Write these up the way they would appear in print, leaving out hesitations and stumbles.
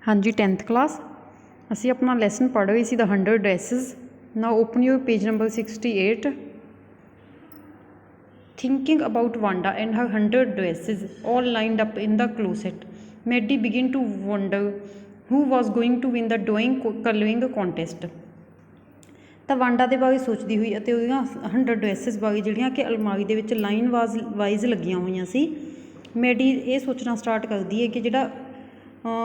हाँ जी 10th class असी अपना लैसन पढ़ रहे सी the 100 dresses now open your page number 68 thinking about Wanda and her 100 dresses all lined up in the closet Maddie begin to wonder who was going to win the drawing colouring contest ਤਾਂ Wanda ਦੇ ਬਾਰੇ ਸੋਚਦੀ ਹੋਈ ਅਤੇ ਉਹਦੀਆਂ 100 dresses ਬਾਰੇ ਜਿਹੜੀਆਂ ਕਿ ਅਲਮਾਰੀ ਦੇ ਵਿੱਚ ਲਾਈਨ ਵਾਈਜ਼ ਲੱਗੀਆਂ ਹੋਈਆਂ ਸੀ ਮੈਡੀ ਇਹ ਸੋਚਣਾ ਸਟਾਰਟ ਕਰਦੀ ਹੈ ਕਿ ਜਿਹੜਾ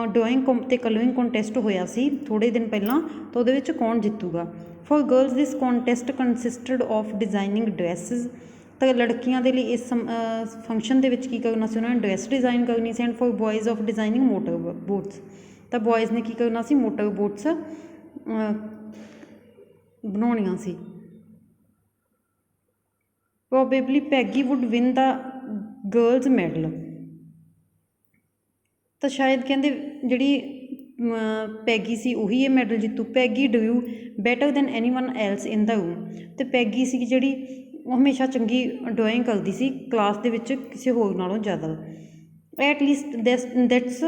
ਡਰਾਇੰਗ ਅਤੇ ਕਲਰਿੰਗ ਕੰਟੈਸਟ ਹੋਇਆ ਸੀ ਥੋੜ੍ਹੇ ਦਿਨ ਪਹਿਲਾਂ ਤਾਂ ਉਹਦੇ ਵਿੱਚ ਕੌਣ ਜਿੱਤੂਗਾ for girls this contest consisted of designing dresses ਤਾਂ ਲੜਕੀਆਂ ਦੇ ਲਈ ਇਸ ਫੰਕਸ਼ਨ ਦੇ ਵਿੱਚ ਕੀ ਕਰਨਾ ਸੀ ਉਹਨਾਂ ਨੇ ਡਰੈਸ ਡਿਜ਼ਾਈਨ ਕਰਨੀ ਸੀ and for boys of designing motor boats ਤਾਂ ਬॉयज़ ਨੇ ਕੀ ਕਰਨਾ ਸੀ ਮੋਟਰ ਬੋਟਸ ਬਣਾਉਣੀਆਂ ਸੀ probably Peggy would win the girls medal ਤਾਂ ਸ਼ਾਇਦ ਕਹਿੰਦੇ ਜਿਹੜੀ ਪੈਗੀ ਸੀ ਉਹੀ ਇਹ ਮੈਡਲ ਜਿੱਤੂ Peggy do better than anyone else in the room ਅਤੇ ਪੈਗੀ ਸੀ ਜਿਹੜੀ ਉਹ ਹਮੇਸ਼ਾ ਚੰਗੀ ਡਰਾਇੰਗ ਕਰਦੀ ਸੀ ਕਲਾਸ ਦੇ ਵਿੱਚ ਕਿਸੇ ਹੋਰ ਨਾਲੋਂ ਜ਼ਿਆਦਾ at least that's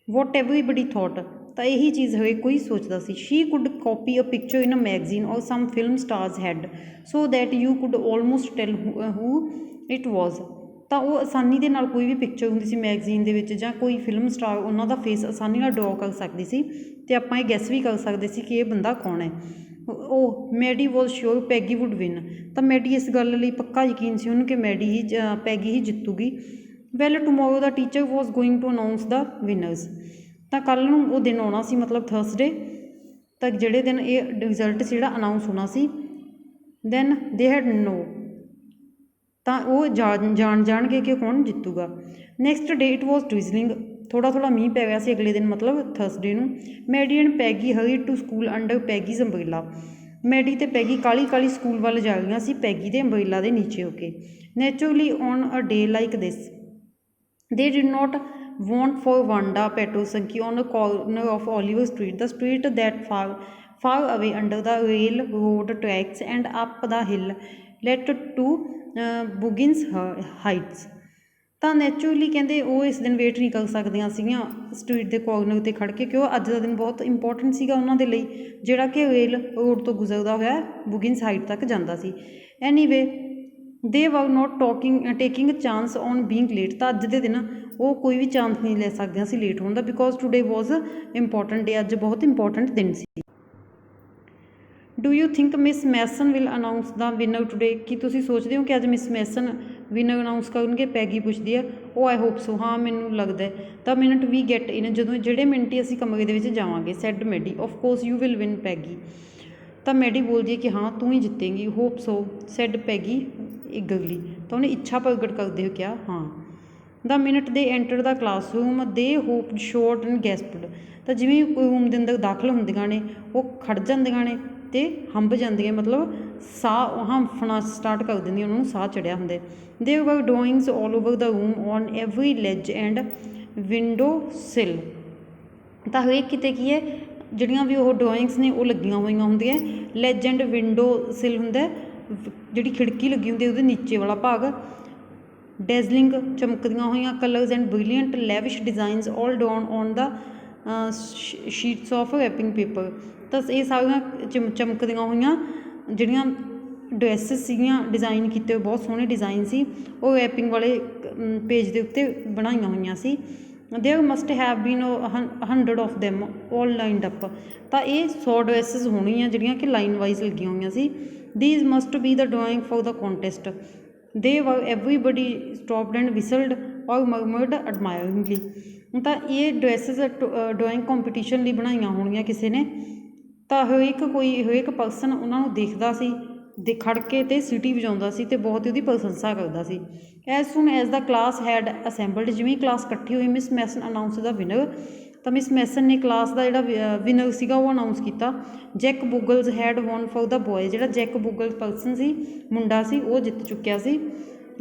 what everybody thought ਤਾਂ ਇਹੀ ਚੀਜ਼ ਹਰੇਕ ਕੋਈ ਸੋਚਦਾ ਸੀ she could copy a picture in a magazine or some film stars had so that you could almost tell who it was ਤਾਂ ਉਹ ਆਸਾਨੀ ਦੇ ਨਾਲ ਕੋਈ ਵੀ ਪਿਕਚਰ ਹੁੰਦੀ ਸੀ ਮੈਗਜ਼ੀਨ ਦੇ ਵਿੱਚ ਜਾਂ ਕੋਈ ਫਿਲਮ ਸਟਾਰ ਉਹਨਾਂ ਦਾ ਫੇਸ ਆਸਾਨੀ ਨਾਲ ਡਰੋ ਕਰ ਸਕਦੀ ਸੀ ਅਤੇ ਆਪਾਂ ਇਹ ਗੈਸ ਵੀ ਕਰ ਸਕਦੇ ਸੀ ਕਿ ਇਹ ਬੰਦਾ ਕੌਣ ਹੈ ਉਹ ਮੈਡੀ ਵੋਜ਼ ਸ਼ੋਰ ਪੈਗੀ ਵੁੱਡ ਵਿਨ ਤਾਂ ਮੈਡੀ ਇਸ ਗੱਲ ਲਈ ਪੱਕਾ ਯਕੀਨ ਸੀ ਉਹਨੂੰ ਕਿ ਪੈਗੀ ਹੀ ਜਿੱਤੂਗੀ well tomorrow the teacher was going to announce the winners ਤਾਂ ਕੱਲ੍ਹ ਨੂੰ ਉਹ ਦਿਨ ਆਉਣਾ ਸੀ ਮਤਲਬ ਥਰਸਡੇ ਤਾਂ ਜਿਹੜੇ ਦਿਨ ਇਹ ਰਿਜ਼ਲਟ ਸੀ ਜਿਹੜਾ ਅਨਾਊਂਸ ਹੋਣਾ ਸੀ ਦੈਨ ਦੇ ਹੈਡ ਨੋ ਤਾਂ ਉਹ ਜਾਣਗੇ ਕਿ ਕੌਣ ਜਿੱਤੂਗਾ ਨੈਕਸਟ ਡੇ ਇਟ ਵੋਜ਼ ਡਰਿਜ਼ਲਿੰਗ ਥੋੜ੍ਹਾ ਮੀਂਹ ਪੈ ਗਿਆ ਸੀ ਅਗਲੇ ਦਿਨ ਮਤਲਬ ਥਰਸਡੇ ਨੂੰ Maddie and Peggy hurried to school under Peggy's umbrella Maddie ਅਤੇ ਪੈਗੀ ਕਾਹਲੀ ਸਕੂਲ ਵੱਲ ਜਾ ਰਹੀਆਂ ਸੀ ਪੈਗੀ ਦੇ ਅੰਬਰੇਲਾ ਦੇ ਨੀਚੇ ਹੋ ਕੇ naturally on a day like this they did not want for Wanda Petrosinski on a corner of Oliver Street, the street that far away under the railroad tracks and up the hill led to Buggins Heights. ਤਾਂ naturally ਕਹਿੰਦੇ ਉਹ ਇਸ ਦਿਨ wait ਨਹੀਂ ਕਰ ਸਕਦੀਆਂ ਸੀਗੀਆਂ street ਦੇ ਕੋਰਨਰ 'ਤੇ ਖੜ੍ਹ ਕੇ ਕਿਉਂ ਅੱਜ ਦਾ ਦਿਨ ਬਹੁਤ ਇੰਪੋਰਟੈਂਟ ਸੀਗਾ ਉਹਨਾਂ ਦੇ ਲਈ ਜਿਹੜਾ ਕਿ ਰੇਲ ਰੋਡ ਤੋਂ ਗੁਜ਼ਰਦਾ ਹੋਇਆ ਬੁਗਿਨਸ ਹਾਈਟ ਤੱਕ ਜਾਂਦਾ ਸੀ ਐਨੀਵੇ ਦੇ ਵਰ note taking chance on being late ਤਾਂ ਅੱਜ ਦੇ ਦਿਨ ਉਹ ਕੋਈ ਵੀ ਚਾਂਸ ਨਹੀਂ ਲੈ ਸਕਦੀਆਂ ਸੀ ਲੇਟ ਹੋਣ ਦਾ because today was important day ਅੱਜ ਬਹੁਤ ਇੰਪੋਰਟੈਂਟ ਦਿਨ ਸੀ do you think Miss Mason will announce the winner today ਕੀ ਤੁਸੀਂ ਸੋਚਦੇ ਹੋ ਕਿ ਅੱਜ ਮਿਸ ਮੈਸਨ ਵਿਨਰ ਅਨਾਊਂਸ ਕਰਨਗੇ ਪੈਗੀ ਪੁੱਛਦੀ ਹੈ ਉਹ ਆਈ ਹੋਪ ਸੋ ਹਾਂ ਮੈਨੂੰ ਲੱਗਦਾ ਤਾਂ ਮਿੰਟ ਵੀ ਗੈਟ ਇਨ ਜਦੋਂ ਜਿਹੜੇ ਮਿੰਟ ਹੀ ਅਸੀਂ ਕਮਰੇ ਦੇ ਵਿੱਚ ਜਾਵਾਂਗੇ said Maddie of course you will win Peggy ਤਾਂ ਮੈਡੀ ਬੋਲਦੀ ਹੈ ਕਿ ਹਾਂ ਤੂੰ ਹੀ ਜਿੱਤੇਂਗੀ ਹੋਪ ਸੋ ਸੈਡ ਪੈਗੀ ਇਗਰਲੀ ਤਾਂ ਉਹਨੇ ਇੱਛਾ ਪ੍ਰਗਟ ਕਰਦੇ ਹੋ ਕਿਹਾ ਹਾਂ ਦਾ ਮਿੰਟ ਦੇ ਐਂਟਰ ਦਾ ਕਲਾਸਰੂਮ ਦੇ ਹੋਪ ਸ਼ੋਰਟ ਐਂਡ ਗੈਸਪਡ ਤਾਂ ਜਿਵੇਂ ਰੂਮ ਦੇ ਅੰਦਰ ਦਾਖਲ ਹੁੰਦੀਆਂ ਨੇ ਉਹ ਖੜ ਜਾਂਦੀਆਂ ਨੇ ਅਤੇ ਹੰਬ ਜਾਂਦੀਆਂ ਮਤਲਬ ਸਾਹ ਹੰਫਣਾ ਸਟਾਰਟ ਕਰ ਦਿੰਦੀਆਂ ਉਹਨਾਂ ਨੂੰ ਸਾਹ ਚੜਿਆ ਹੁੰਦੇ ਦੇ were drawings all over the room on every ledge and window sill ਤਾਂ ਹਰੇਕ ਕਿਤੇ ਕੀ ਹੈ ਜਿਹੜੀਆਂ ਵੀ ਉਹ ਡਰਾਇੰਗਸ ਨੇ ਉਹ ਲੱਗੀਆਂ ਹੋਈਆਂ ਹੁੰਦੀਆਂ ਲੈਜ ਐਂਡ ਵਿੰਡੋ ਸਿਲ ਹੁੰਦਾ ਜਿਹੜੀ ਖਿੜਕੀ ਲੱਗੀ ਹੁੰਦੀ ਉਹਦੇ ਨੀਚੇ ਵਾਲਾ ਭਾਗ ਡੈਜ਼ਲਿੰਗ ਚਮਕਦੀਆਂ ਹੋਈਆਂ colours and brilliant lavish designs all down on the sheets of wrapping paper ਤਾਂ ਇਹ ਸਾਰੀਆਂ ਚਮਕਦੀਆਂ ਹੋਈਆਂ ਜਿਹੜੀਆਂ ਡਰੈਸਿਸ ਸੀਗੀਆਂ ਡਿਜ਼ਾਈਨ ਕੀਤੇ ਹੋਏ ਬਹੁਤ ਸੋਹਣੇ ਡਿਜ਼ਾਈਨ ਸੀ ਉਹ ਰੈਪਿੰਗ ਵਾਲੇ ਪੇਜ ਦੇ ਉੱਤੇ ਬਣਾਈਆਂ ਹੋਈਆਂ ਸੀ there must have been 100 of them all lined up ਤਾਂ ਇਹ 100 ਡਰੈਸਿਸ ਹੋਣੀਆਂ ਜਿਹੜੀਆਂ ਕਿ ਲਾਈਨ ਵਾਈਜ਼ ਲੱਗੀਆਂ ਹੋਈਆਂ ਸੀ these must be the drawing for the contest they were everybody stopped and whistled or murmured admiringly ਤਾਂ ਇਹ ਡਰੈਸਿਸ ਡਰਾਇੰਗ ਕੰਪੀਟੀਸ਼ਨ ਲਈ ਬਣਾਈਆਂ ਹੋਣੀਆਂ ਕਿਸੇ ਨੇ ਤਾਂ ਹਰੇਕ ਪਰਸਨ ਉਹਨਾਂ ਨੂੰ ਦੇਖਦਾ ਸੀ ਖੜ੍ਹ ਕੇ ਅਤੇ ਸੀਟੀ ਵਜਾਉਂਦਾ ਸੀ ਅਤੇ ਬਹੁਤ ਹੀ ਉਹਦੀ ਪ੍ਰਸ਼ੰਸਾ ਕਰਦਾ ਸੀ as soon as the class had assembled ਜਿਵੇਂ ਕਲਾਸ ਇਕੱਠੀ ਹੋਈ Miss Mason announce the winner ਤਾਂ ਮਿਸ ਮੈਸਨ ਨੇ ਕਲਾਸ ਦਾ ਜਿਹੜਾ ਵਿਨਰ ਸੀਗਾ ਉਹ ਅਨਾਊਂਸ ਕੀਤਾ Jack Boogles had won for the boy ਜਿਹੜਾ ਜੈਕ ਬੂਗਲ ਪਰਸਨ ਸੀ ਮੁੰਡਾ ਸੀ ਉਹ ਜਿੱਤ ਚੁੱਕਿਆ ਸੀ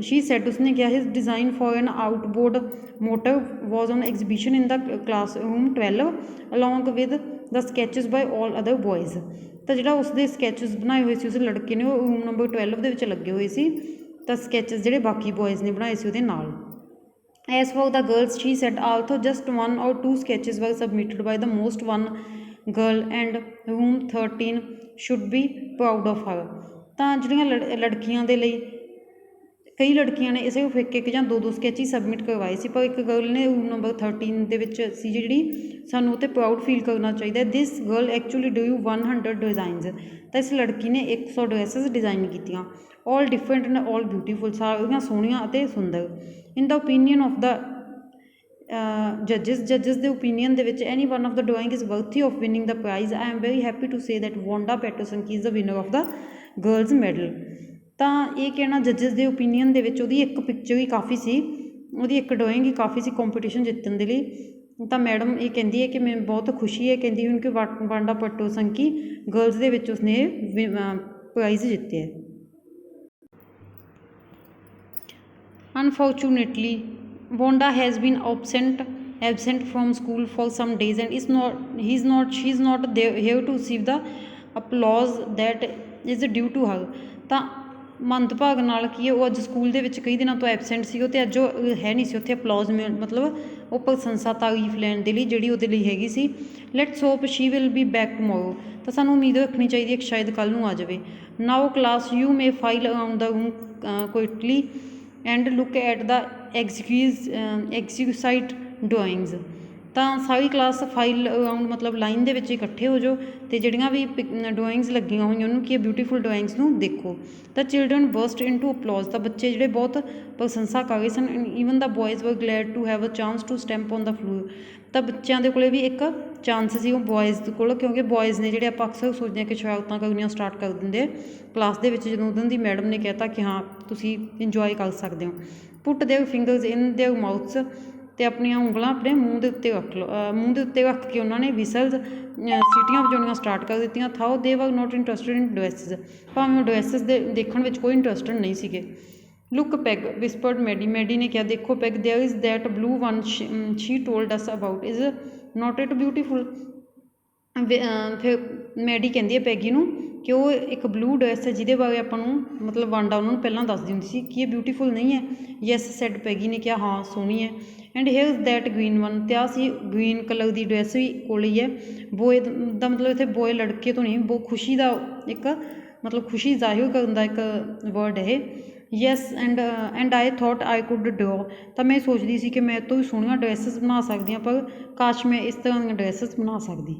ਸ਼ੀ ਸੈਡ ਉਸਨੇ ਕਿਹਾ his design for an outboard motor was on exhibition in the classroom 12 along with the sketches by all other boys ਤਾਂ ਜਿਹੜਾ ਉਸਦੇ ਸਕੈਚਿਸ ਬਣਾਏ ਹੋਏ ਸੀ ਉਸ ਲੜਕੇ ਨੇ ਉਹ ਰੂਮ ਨੰਬਰ 12 ਦੇ ਵਿੱਚ ਲੱਗੇ ਹੋਏ ਸੀ ਤਾਂ ਸਕੈਚਿਸ ਜਿਹੜੇ ਬਾਕੀ ਬॉयਜ਼ ਨੇ ਬਣਾਏ ਸੀ ਉਹਦੇ ਨਾਲ As for the girls, she said, although just 1 or 2 sketches were submitted by the most one girl and whom 13 should be proud of her। ਤਾਂ ਜਿਹੜੀਆਂ ਲੜਕੀਆਂ ਦੇ ਲਈ ਕਈ ਲੜਕੀਆਂ ਨੇ ਇਸੇ ਇੱਕ ਜਾਂ ਦੋ ਸਕੈਚ ਹੀ ਸਬਮਿਟ ਕਰਵਾਏ ਸੀ, ਪਰ ਇੱਕ ਗਰਲ ਨੇ ਰੂਮ ਨੰਬਰ 13 ਦੇ ਵਿੱਚ ਸੀ ਜਿਹੜੀ ਸਾਨੂੰ ਉਹ 'ਤੇ ਪ੍ਰਾਊਡ ਫੀਲ ਕਰਨਾ ਚਾਹੀਦਾ। ਦਿਸ ਗਰਲ ਐਕਚੁਅਲੀ ਡੂ 100 ਡਿਜ਼ਾਈਨਸ। ਤਾਂ ਇਸ ਲੜਕੀ ਨੇ 100 ਡਰੈਸਿਸ ਡਿਜ਼ਾਈਨ ਕੀਤੀਆਂ। ਆਲ ਡਿਫਰੈਂਟ ਐਂਡ ਆਲ ਬਿਊਟੀਫੁਲ, ਸਾਰੀਆਂ ਸੋਹਣੀਆਂ ਅਤੇ ਸੁੰਦਰ। ਇਨ ਦਾ ਓਪੀਨੀਅਨ ਆਫ ਦਾ ਜੱਜਿਸ ਦੇ ਓਪੀਨੀਅਨ ਦੇ ਵਿੱਚ anyone of the drawing is worthy of winning the prize. I am very happy to say that Wanda Patterson ਕੀ is the winner of the girls medal. ਤਾਂ ਇਹ ਕਹਿਣਾ ਜੱਜਿਸ ਦੇ ਓਪੀਨੀਅਨ ਦੇ ਵਿੱਚ ਉਹਦੀ ਇੱਕ ਪਿਕਚਰ ਹੀ ਕਾਫੀ ਸੀ, ਉਹਦੀ ਇੱਕ ਡਰਾਇੰਗ ਹੀ ਕਾਫੀ ਸੀ ਕੰਪੀਟੀਸ਼ਨ ਜਿੱਤਣ ਦੇ ਲਈ। ਤਾਂ ਮੈਡਮ ਇਹ ਕਹਿੰਦੀ ਹੈ ਕਿ ਮੈਨੂੰ ਬਹੁਤ ਖੁਸ਼ੀ ਹੈ, ਕਹਿੰਦੀ ਹੁਣ ਕਿ ਵਾਂਡਾ ਪੈਟਰਸਨ ਗਰਲਜ਼ ਦੇ ਵਿੱਚ ਉਸਨੇ ਪ੍ਰਾਈਜ਼ ਜਿੱਤਿਆ। Unfortunately, Wanda has been absent from school for some days and she's not there here to receive the applause that is due to her। ਤਾਂ ਮੰਦਭਾਗ ਨਾਲ ਕੀ ਹੈ, ਉਹ ਅੱਜ ਸਕੂਲ ਦੇ ਵਿੱਚ ਕਈ ਦਿਨਾਂ ਤੋਂ ਐਬਸੈਂਟ ਸੀ, ਅਤੇ ਅੱਜ ਉਹ ਹੈ ਨਹੀਂ ਸੀ ਉੱਥੇ ਅਪਲੋਜ਼ ਮਤਲਬ ਉਹ ਪ੍ਰਸ਼ੰਸਾ ਤਾਰੀਫ ਲੈਣ ਦੇ ਲਈ ਜਿਹੜੀ ਉਹਦੇ ਲਈ ਹੈਗੀ ਸੀ। Let's hope she will be back tomorrow. ਤਾਂ ਸਾਨੂੰ ਉਮੀਦ ਰੱਖਣੀ ਚਾਹੀਦੀ ਹੈ ਕਿ ਸ਼ਾਇਦ ਕੱਲ੍ਹ ਨੂੰ ਆ ਜਾਵੇ। Now class you may file around the room quickly and look at the exquisite drawings. ਤਾਂ ਸਾਰੀ ਕਲਾਸ ਫਾਈਲ ਅਰਾਊਂਡ ਮਤਲਬ ਲਾਈਨ ਦੇ ਵਿੱਚ ਇਕੱਠੇ ਹੋ ਜਾਓ, ਅਤੇ ਜਿਹੜੀਆਂ ਵੀ ਡਰਾਇੰਗਸ ਲੱਗੀਆਂ ਹੋਈਆਂ ਉਹਨੂੰ ਕੀ ਬਿਊਟੀਫੁਲ ਡਰਾਇੰਗਸ ਨੂੰ ਦੇਖੋ। ਤਾਂ ਚਿਲਡਰਨ ਬਰਸਟ ਇਨ ਟੂ ਅਪਲੋਜ਼। ਤਾਂ ਬੱਚੇ ਜਿਹੜੇ ਬਹੁਤ ਪ੍ਰਸ਼ੰਸਾ ਕਰ ਰਹੇ ਸਨ। Even the boys were glad to have a chance to stamp on the floor. ਤਾਂ ਬੱਚਿਆਂ ਦੇ ਕੋਲ ਵੀ ਇੱਕ ਚਾਂਸ ਸੀ ਉਹ ਬੋਇਜ਼ ਦੇ ਕੋਲ, ਕਿਉਂਕਿ ਬੋਇਜ਼ ਨੇ ਜਿਹੜੇ ਆਪਾਂ ਅਕਸਰ ਸੋਚਦੇ ਹਾਂ ਕਿ ਸ਼ਰਾਰਤਾਂ ਕਰਨੀਆਂ ਸਟਾਰਟ ਕਰ ਦਿੰਦੇ ਕਲਾਸ ਦੇ ਵਿੱਚ, ਜਦੋਂ ਉਦੋਂ ਦੀ ਮੈਡਮ ਨੇ ਕਹਿ ਤਾ ਕਿ ਹਾਂ ਤੁਸੀਂ ਇੰਜੋਏ ਕਰ ਸਕਦੇ ਹੋ। ਪੁੱਟ ਦੇਅਰ ਫਿੰਗਰਸ ਇਨ ਦੇਅਰ ਮਾਊਥਸ। ਅਤੇ ਆਪਣੀਆਂ ਉਂਗਲਾਂ ਆਪਣੇ ਮੂੰਹ ਦੇ ਉੱਤੇ ਰੱਖ ਲਓ, ਮੂੰਹ ਦੇ ਉੱਤੇ ਰੱਖ ਕੇ ਉਹਨਾਂ ਨੇ ਵਿਸਲਸ ਸੀਟੀਆਂ ਵਜਾਉਣੀਆਂ ਸਟਾਰਟ ਕਰ ਦਿੱਤੀਆਂ। ਥਾਓ ਦੇ ਵਰ ਨੋਟ ਇੰਟਰਸਟਿਡ ਇਨ ਡਰੈਸਿਸ। ਭਾਵੇਂ ਉਹ ਡਰੈਸਿਸ ਦੇ ਦੇਖਣ ਵਿੱਚ ਕੋਈ ਇੰਟਰਸਟਡ ਨਹੀਂ ਸੀਗੇ। ਲੁੱਕ ਪੈਗ ਵਿਸਪਰਡ ਮੈਡੀ ਨੇ ਕਿਹਾ, ਦੇਖੋ peg, there is that blue one Shri told us about, is not it beautiful. ਫਿਰ ਮੈਡੀ ਕਹਿੰਦੀ ਹੈ ਪੈਗੀ ਨੂੰ ਕਿ ਉਹ ਇੱਕ ਬਲੂ ਡਰੈਸ ਹੈ ਜਿਹਦੇ ਬਾਰੇ ਆਪਾਂ ਨੂੰ ਮਤਲਬ ਵਾਂਡਾ ਉਹਨਾਂ ਨੂੰ ਪਹਿਲਾਂ ਦੱਸਦੀ ਹੁੰਦੀ ਸੀ ਕਿ ਇਹ ਬਿਊਟੀਫੁਲ ਨਹੀਂ ਹੈ। ਯੈਸ ਸੈਡ ਪੈਗੀ ਨੇ ਕਿਹਾ, ਹਾਂ ਸੋਹਣੀ ਹੈ। And here that green one. ਅਤੇ ਆਹ ਸੀ ਗ੍ਰੀਨ ਕਲਰ ਦੀ ਡਰੈਸ ਵੀ ਕੋਲ ਹੀ ਹੈ। ਬੋਏ ਦਾ ਮਤਲਬ ਇੱਥੇ ਬੋਏ ਲੜਕੇ ਤੋਂ ਨਹੀਂ, ਬਹੁਤ ਖੁਸ਼ੀ ਦਾ ਇੱਕ ਮਤਲਬ ਖੁਸ਼ੀ ਜ਼ਾਹਿਰ ਕਰਨ ਦਾ ਇੱਕ ਵਰਡ ਇਹ। Yes and I thought I could ਡਰੋ। ਤਾਂ ਮੈਂ ਸੋਚਦੀ ਸੀ ਕਿ ਮੈਂ ਇਹ ਤੋਂ ਵੀ ਸੋਹਣੀਆਂ ਡਰੈਸਿਸ ਬਣਾ ਸਕਦੀ ਹਾਂ, ਪਰ ਕਾਸ਼ ਮੈਂ ਇਸ ਤਰ੍ਹਾਂ ਦੀਆਂ ਡਰੈਸਿਸ ਬਣਾ ਸਕਦੀ।